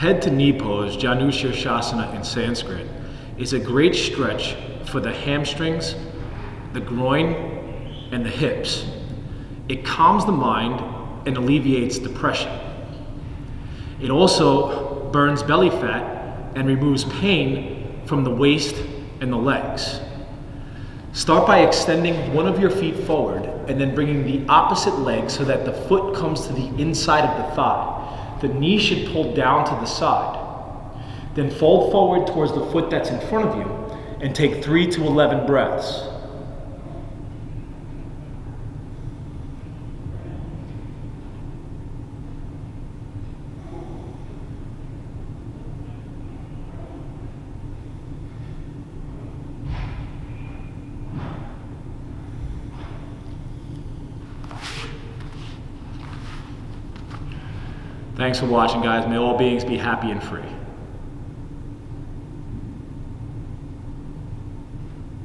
Head to knee pose, Janu Sirsasana in Sanskrit, is a great stretch for the hamstrings, the groin, and the hips. It calms the mind and alleviates depression. It also burns belly fat and removes pain from the waist and the legs. Start by extending one of your feet forward and then bringing the opposite leg so that the foot comes to the inside of the thigh. The knee should pull down to the side. Then fold forward towards the foot that's in front of you and take 3 to 11 breaths. Thanks for watching, guys. May all beings be happy and free.